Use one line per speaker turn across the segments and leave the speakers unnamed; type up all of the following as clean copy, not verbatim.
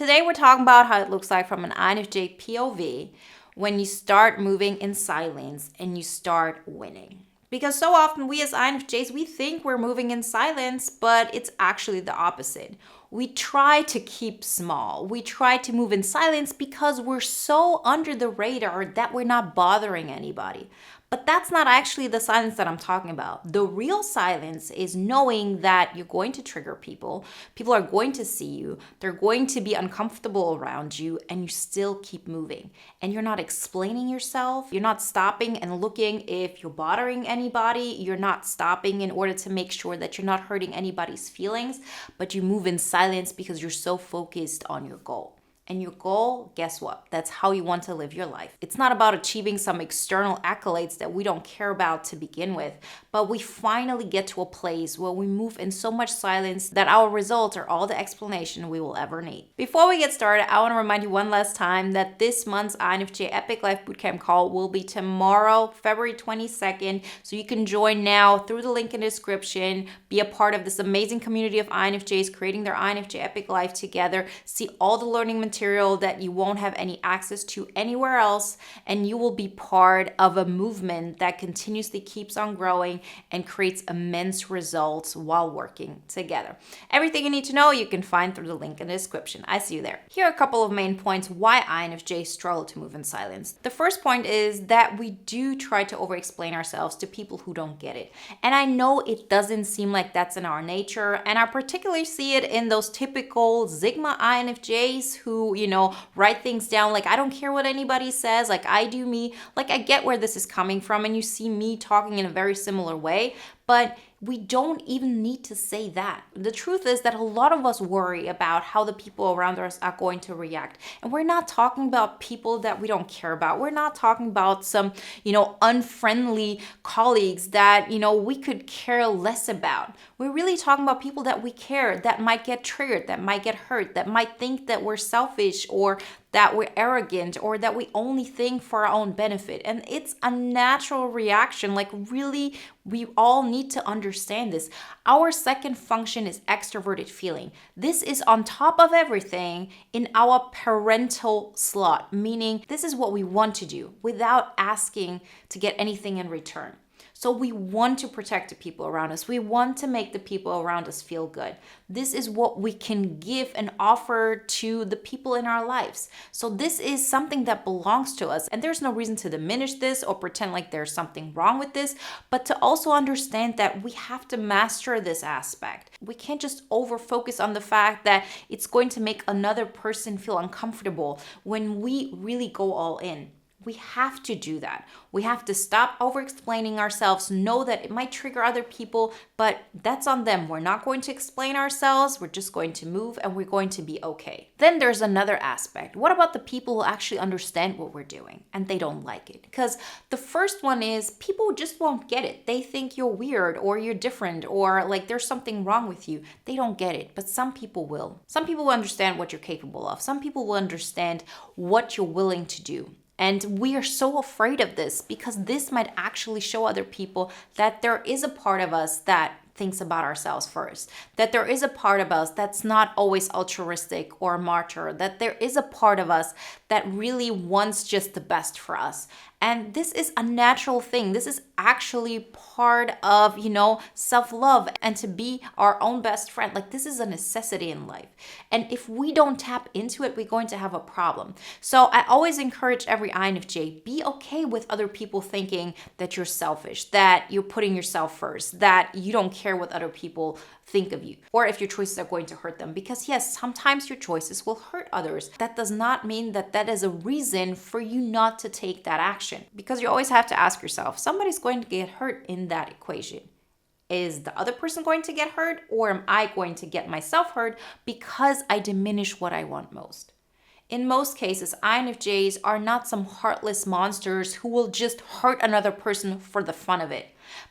today we're talking about how it looks like from an INFJ POV when you start moving in silence and you start winning. Because so often we as INFJs, we think we're moving in silence, but it's actually the opposite. We try to keep small. We try to move in silence because we're so under the radar that we're not bothering anybody. But that's not actually the silence that I'm talking about. The real silence is knowing that you're going to trigger people. People are going to see you. They're going to be uncomfortable around you, and you still keep moving. And you're not explaining yourself. You're not stopping and looking if you're bothering anybody. You're not stopping in order to make sure that you're not hurting anybody's feelings, but you move in silence because you're so focused on your goal. And your goal, guess what? That's how you want to live your life. It's not about achieving some external accolades that we don't care about to begin with, but we finally get to a place where we move in so much silence that our results are all the explanation we will ever need. Before we get started, I want to remind you one last time that this month's INFJ EPIC Life Bootcamp call will be tomorrow, February 22nd. So you can join now through the link in the description, be a part of this amazing community of INFJs creating their INFJ EPIC Life together, see all the learning material that you won't have any access to anywhere else, and you will be part of a movement that continuously keeps on growing and creates immense results while working together. Everything you need to know you can find through the link in the description. I see you there. Here are a couple of main points why INFJs struggle to move in silence. The first point is that we do try to over-explain ourselves to people who don't get it. And I know it doesn't seem like that's in our nature, and I particularly see it in those typical Sigma INFJs who, write things down like, I don't care what anybody says, like I do me. Like, I get where this is coming from, and you see me talking in a very similar way, but we don't even need to say that. The truth is that a lot of us worry about how the people around us are going to react. And we're not talking about people that we don't care about. We're not talking about some, unfriendly colleagues that, we could care less about. We're really talking about people that we care, that might get triggered, that might get hurt, that might think that we're selfish or that we're arrogant or that we only think for our own benefit. And it's a natural reaction. Like, really, we all need to understand this. Our second function is extroverted feeling. This is on top of everything in our parental slot, meaning this is what we want to do without asking to get anything in return. So we want to protect the people around us. We want to make the people around us feel good. This is what we can give and offer to the people in our lives. So this is something that belongs to us. And there's no reason to diminish this or pretend like there's something wrong with this, but to also understand that we have to master this aspect. We can't just over focus on the fact that it's going to make another person feel uncomfortable when we really go all in. We have to do that. We have to stop over-explaining ourselves, know that it might trigger other people, but that's on them. We're not going to explain ourselves. We're just going to move and we're going to be okay. Then there's another aspect. What about the people who actually understand what we're doing and they don't like it? Because the first one is people just won't get it. They think you're weird or you're different or like there's something wrong with you. They don't get it, but some people will. Some people will understand what you're capable of. Some people will understand what you're willing to do. And we are so afraid of this because this might actually show other people that there is a part of us that thinks about ourselves first, that there is a part of us that's not always altruistic or a martyr, that there is a part of us that really wants just the best for us. And this is a natural thing. This is actually part of, self-love and to be our own best friend. Like, this is a necessity in life. And if we don't tap into it, we're going to have a problem. So I always encourage every INFJ, be okay with other people thinking that you're selfish, that you're putting yourself first, that you don't care what other people think of you, or if your choices are going to hurt them. Because yes, sometimes your choices will hurt others. That does not mean that that is a reason for you not to take that action. Because you always have to ask yourself, somebody's going to get hurt in that equation. Is the other person going to get hurt, or am I going to get myself hurt because I diminish what I want most? In most cases, INFJs are not some heartless monsters who will just hurt another person for the fun of it.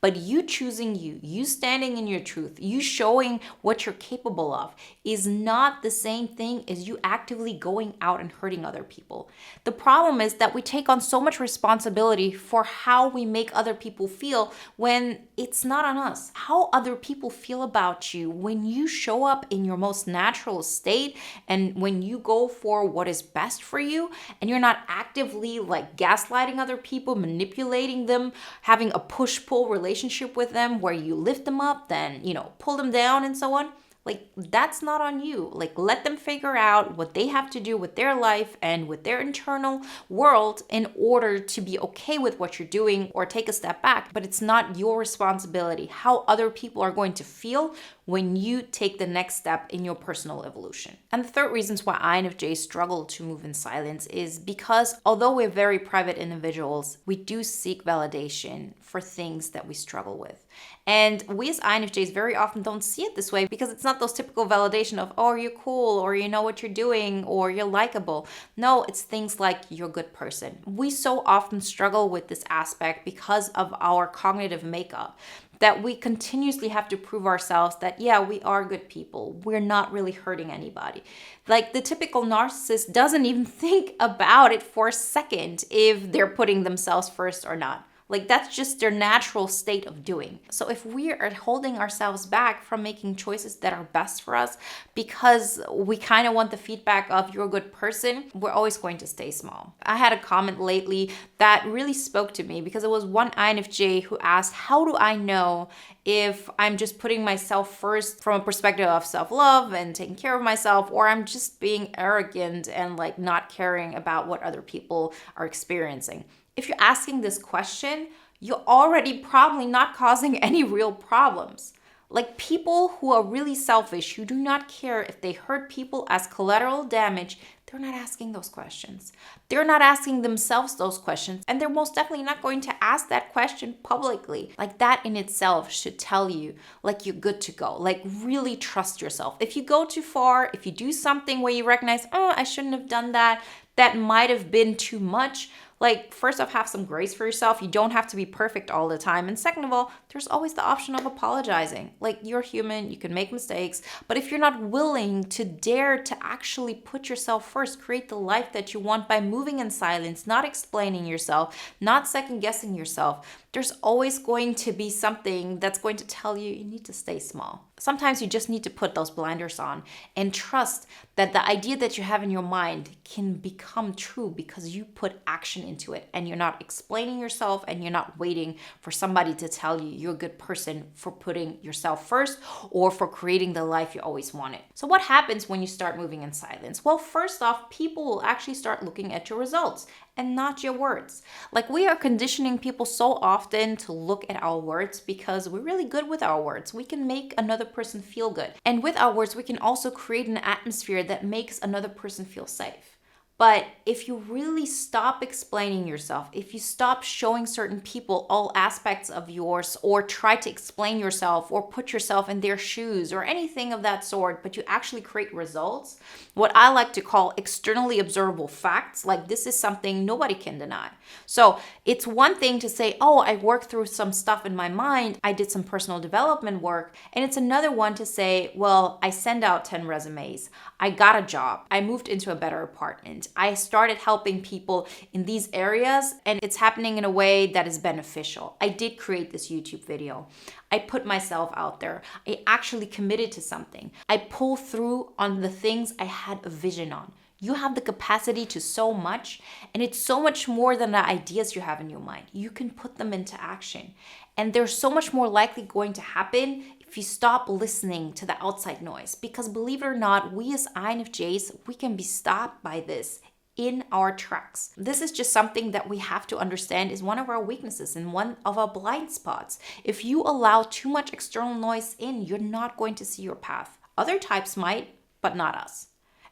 But you choosing you standing in your truth, you showing what you're capable of is not the same thing as you actively going out and hurting other people. The problem is that we take on so much responsibility for how we make other people feel when it's not on us. How other people feel about you when you show up in your most natural state and when you go for what is best for you and you're not actively like gaslighting other people, manipulating them, having a push-pull relationship with them where you lift them up, then, pull them down and so on. Like, that's not on you. Like, let them figure out what they have to do with their life and with their internal world in order to be okay with what you're doing or take a step back. But it's not your responsibility how other people are going to feel when you take the next step in your personal evolution. And the third reasons why INFJs struggle to move in silence is because although we're very private individuals, we do seek validation for things that we struggle with. And we as INFJs very often don't see it this way because it's not those typical validation of, oh, you're cool, or you know what you're doing, or you're likable. No, it's things like you're a good person. We so often struggle with this aspect because of our cognitive makeup, that we continuously have to prove ourselves that, yeah, we are good people. We're not really hurting anybody. Like the typical narcissist doesn't even think about it for a second if they're putting themselves first or not. Like that's just their natural state of doing. So if we are holding ourselves back from making choices that are best for us because we kind of want the feedback of you're a good person, we're always going to stay small. I had a comment lately that really spoke to me because it was one INFJ who asked, how do I know if I'm just putting myself first from a perspective of self-love and taking care of myself, or I'm just being arrogant and like not caring about what other people are experiencing? If you're asking this question, you're already probably not causing any real problems. Like people who are really selfish, who do not care if they hurt people as collateral damage, they're not asking those questions. They're not asking themselves those questions, and they're most definitely not going to ask that question publicly. Like that in itself should tell you like you're good to go. Like really trust yourself. If you go too far, if you do something where you recognize, oh, I shouldn't have done that, that might have been too much. Like, first off, have some grace for yourself. You don't have to be perfect all the time. And second of all, there's always the option of apologizing. Like, you're human, you can make mistakes. But if you're not willing to dare to actually put yourself first, create the life that you want by moving in silence, not explaining yourself, not second guessing yourself, there's always going to be something that's going to tell you need to stay small. Sometimes you just need to put those blinders on and trust that the idea that you have in your mind can become true because you put action into it and you're not explaining yourself and you're not waiting for somebody to tell you you're a good person for putting yourself first or for creating the life you always wanted. So what happens when you start moving in silence? Well, first off, people will actually start looking at your results and not your words. Like we are conditioning people so often to look at our words because we're really good with our words. We can make another person feel good. And with our words, we can also create an atmosphere that makes another person feel safe. But if you really stop explaining yourself, if you stop showing certain people all aspects of yours or try to explain yourself or put yourself in their shoes or anything of that sort, but you actually create results, what I like to call externally observable facts, like this is something nobody can deny. So it's one thing to say, oh, I worked through some stuff in my mind, I did some personal development work. And it's another one to say, well, I send out 10 resumes, I got a job, I moved into a better apartment, I started helping people in these areas and it's happening in a way that is beneficial. I did create this YouTube video. I put myself out there. I actually committed to something. I pull through on the things I had a vision on. You have the capacity to so much, and it's so much more than the ideas you have in your mind. You can put them into action. And they're so much more likely going to happen if you stop listening to the outside noise. Because believe it or not, we as INFJs, we can be stopped by this in our tracks. This is just something that we have to understand is one of our weaknesses and one of our blind spots. If you allow too much external noise in, you're not going to see your path. Other types might, but not us.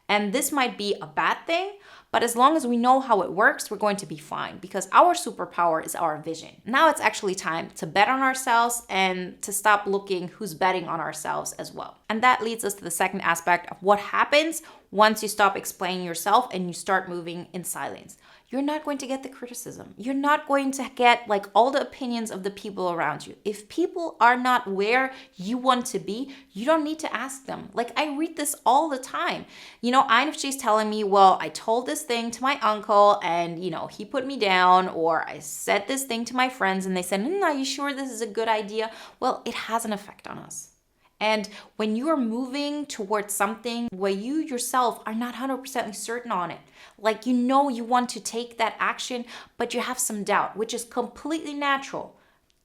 And this might be a bad thing, but as long as we know how it works, we're going to be fine because our superpower is our vision. Now it's actually time to bet on ourselves and to stop looking who's betting on ourselves as well. And that leads us to the second aspect of what happens once you stop explaining yourself and you start moving in silence. You're not going to get the criticism. You're not going to get like all the opinions of the people around you. If people are not where you want to be, you don't need to ask them. Like I read this all the time. INFJ's telling me, well, I told this thing to my uncle and, he put me down, or I said this thing to my friends and they said, are you sure this is a good idea? Well, it has an effect on us. And when you are moving towards something where you yourself are not 100% certain on it, like you want to take that action, but you have some doubt, which is completely natural.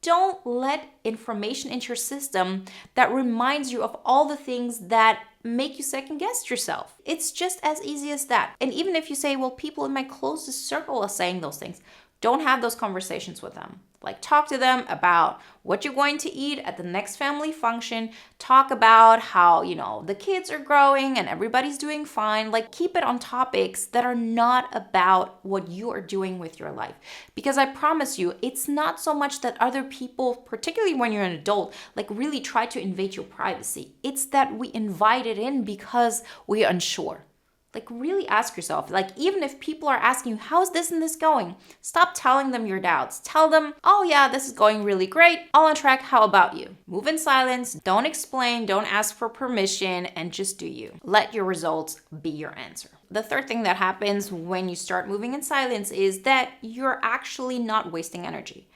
Don't let information into your system that reminds you of all the things that make you second guess yourself. It's just as easy as that. And even if you say, well, people in my closest circle are saying those things, don't have those conversations with them. Like talk to them about what you're going to eat at the next family function. Talk about how, the kids are growing and everybody's doing fine. Like keep it on topics that are not about what you are doing with your life. Because I promise you, it's not so much that other people, particularly when you're an adult, like really try to invade your privacy. It's that we invite it in because we're unsure. Like really ask yourself, like even if people are asking you, how's this and this going? Stop telling them your doubts. Tell them, oh yeah, this is going really great. All on track. How about you? Move in silence. Don't explain. Don't ask for permission and just do you. Let your results be your answer. The third thing that happens when you start moving in silence is that you're actually not wasting energy.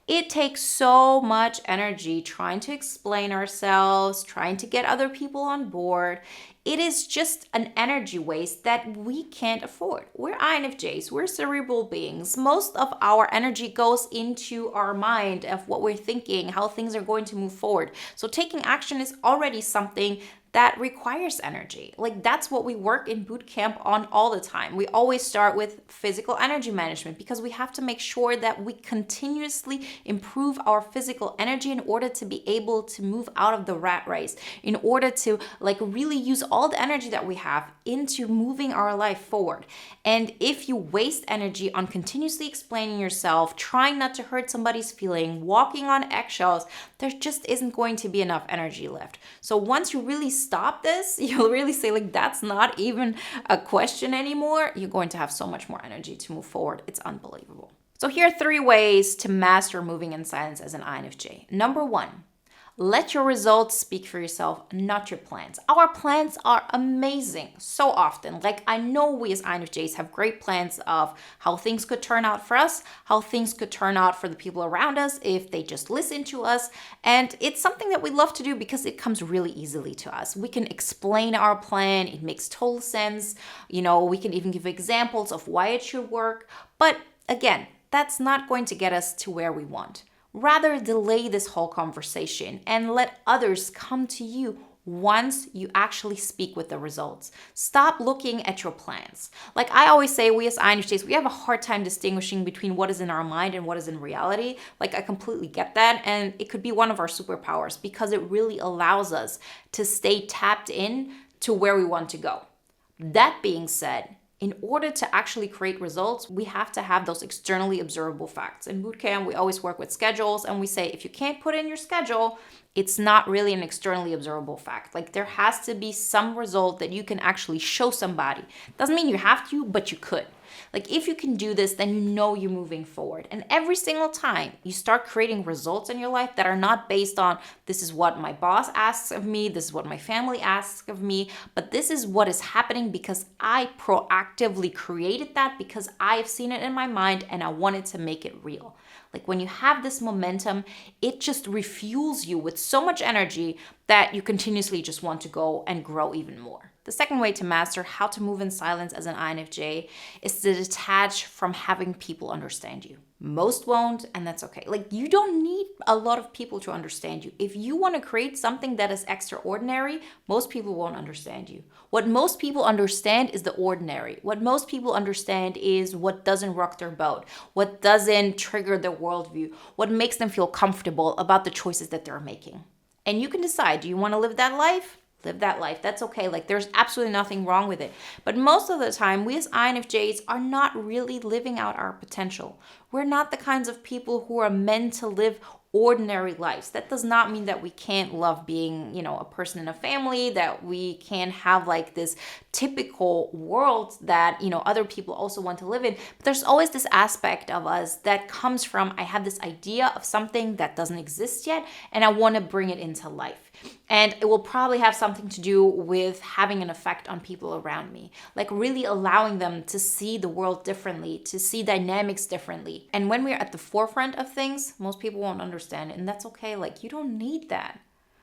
It takes so much energy trying to explain ourselves, trying to get other people on board. It is just an energy waste that we can't afford. We're INFJs, we're cerebral beings. Most of our energy goes into our mind of what we're thinking, how things are going to move forward. So taking action is already something that requires energy. Like that's what we work in boot camp on all the time. We always start with physical energy management because we have to make sure that we continuously improve our physical energy in order to be able to move out of the rat race, in order to like really use all the energy that we have into moving our life forward. And if you waste energy on continuously explaining yourself, trying not to hurt somebody's feeling, walking on eggshells, there just isn't going to be enough energy left. So once you really stop this, you'll really say like, that's not even a question anymore. You're going to have so much more energy to move forward. It's unbelievable. So here are 3 ways to master moving in silence as an INFJ. Number 1, let your results speak for yourself, not your plans. Our plans are amazing so often. Like I know we as INFJs have great plans of how things could turn out for us, how things could turn out for the people around us if they just listen to us. And it's something that we love to do because it comes really easily to us. We can explain our plan. It makes total sense. We can even give examples of why it should work. But again, that's not going to get us to where we want. Rather, delay this whole conversation and let others come to you once you actually speak with the results. Stop looking at your plans. Like I always say, we as INFJs, we have a hard time distinguishing between what is in our mind and what is in reality. Like I completely get that. And it could be one of our superpowers because it really allows us to stay tapped in to where we want to go. That being said, in order to actually create results, we have to have those externally observable facts. In bootcamp, we always work with schedules and we say, if you can't put in your schedule, it's not really an externally observable fact. Like there has to be some result that you can actually show somebody. Doesn't mean you have to, but you could. Like if you can do this, then you're moving forward. And every single time you start creating results in your life that are not based on this is what my boss asks of me, this is what my family asks of me, but this is what is happening because I proactively created that because I have seen it in my mind and I wanted to make it real. Like when you have this momentum, it just refuels you with so much energy that you continuously just want to go and grow even more. The second way to master how to move in silence as an INFJ is to detach from having people understand you. Most won't, and that's okay. Like you don't need a lot of people to understand you. If you want to create something that is extraordinary, most people won't understand you. What most people understand is the ordinary. What most people understand is what doesn't rock their boat, what doesn't trigger their worldview, what makes them feel comfortable about the choices that they're making. And you can decide, do you want to live that life? Live that life. That's okay. Like there's absolutely nothing wrong with it. But most of the time, we as INFJs are not really living out our potential. We're not the kinds of people who are meant to live ordinary lives. That does not mean that we can't love being, a person in a family, that we can't have like this typical world that, other people also want to live in. But there's always this aspect of us that comes from, I have this idea of something that doesn't exist yet, and I want to bring it into life. And it will probably have something to do with having an effect on people around me, like really allowing them to see the world differently, to see dynamics differently. And when we're at the forefront of things, most people won't understand it, and that's okay. Like, you don't need that.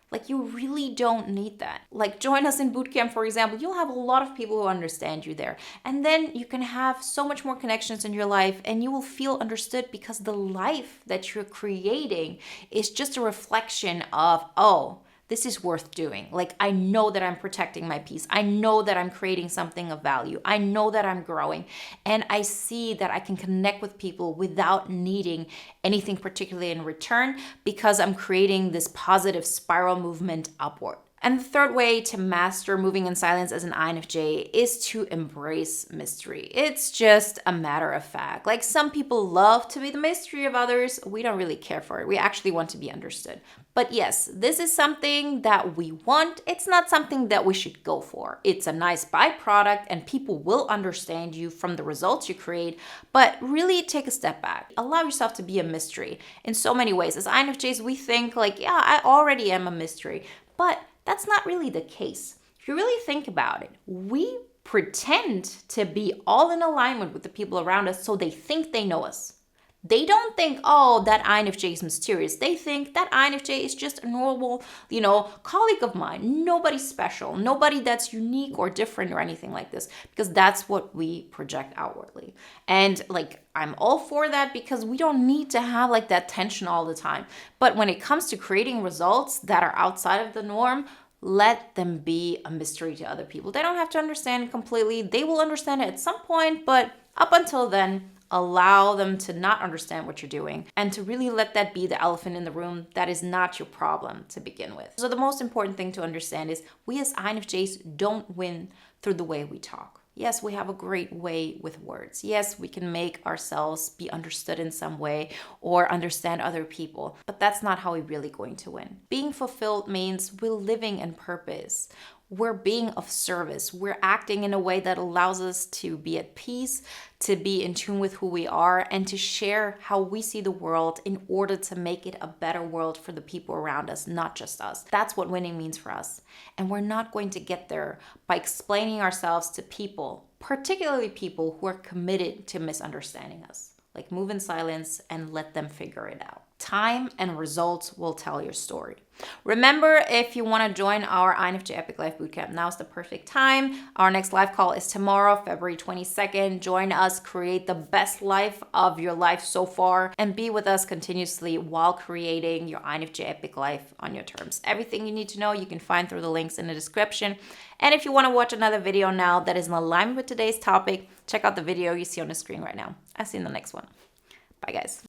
Like, you really don't need that. Like, join us in bootcamp, for example. You'll have a lot of people who understand you there. And then you can have so much more connections in your life, and you will feel understood because the life that you're creating is just a reflection of, oh, this is worth doing. Like, I know that I'm protecting my peace. I know that I'm creating something of value. I know that I'm growing. And I see that I can connect with people without needing anything particularly in return, because I'm creating this positive spiral movement upward. And the third way to master moving in silence as an INFJ is to embrace mystery. It's just a matter of fact. Like, some people love to be the mystery of others. We don't really care for it. We actually want to be understood. But yes, this is something that we want. It's not something that we should go for. It's a nice byproduct, and people will understand you from the results you create. But really take a step back. Allow yourself to be a mystery in so many ways. As INFJs, we think like, yeah, I already am a mystery. But that's not really the case. If you really think about it, we pretend to be all in alignment with the people around us so they think they know us. They don't think, oh, that INFJ is mysterious. They think that INFJ is just a normal, colleague of mine. Nobody special, nobody that's unique or different or anything like this, because that's what we project outwardly. And like, I'm all for that, because we don't need to have like that tension all the time. But when it comes to creating results that are outside of the norm, let them be a mystery to other people. They don't have to understand it completely. They will understand it at some point, but up until then, allow them to not understand what you're doing, and to really let that be the elephant in the room that is not your problem to begin with. So the most important thing to understand is we as INFJs don't win through the way we talk. Yes, we have a great way with words. Yes, we can make ourselves be understood in some way or understand other people, but that's not how we're really going to win. Being fulfilled means we're living in purpose. We're being of service. We're acting in a way that allows us to be at peace, to be in tune with who we are, and to share how we see the world in order to make it a better world for the people around us, not just us. That's what winning means for us. And we're not going to get there by explaining ourselves to people, particularly people who are committed to misunderstanding us. Like, move in silence and let them figure it out. Time and results will tell your story. Remember, if you want to join our INFJ Epic Life Bootcamp, now is the perfect time. Our next live call is tomorrow, February 22nd. Join us, create the best life of your life so far, and be with us continuously while creating your INFJ Epic Life on your terms. Everything you need to know, you can find through the links in the description. And if you want to watch another video now that is in alignment with today's topic, check out the video you see on the screen right now. I'll see you in the next one. Bye, guys.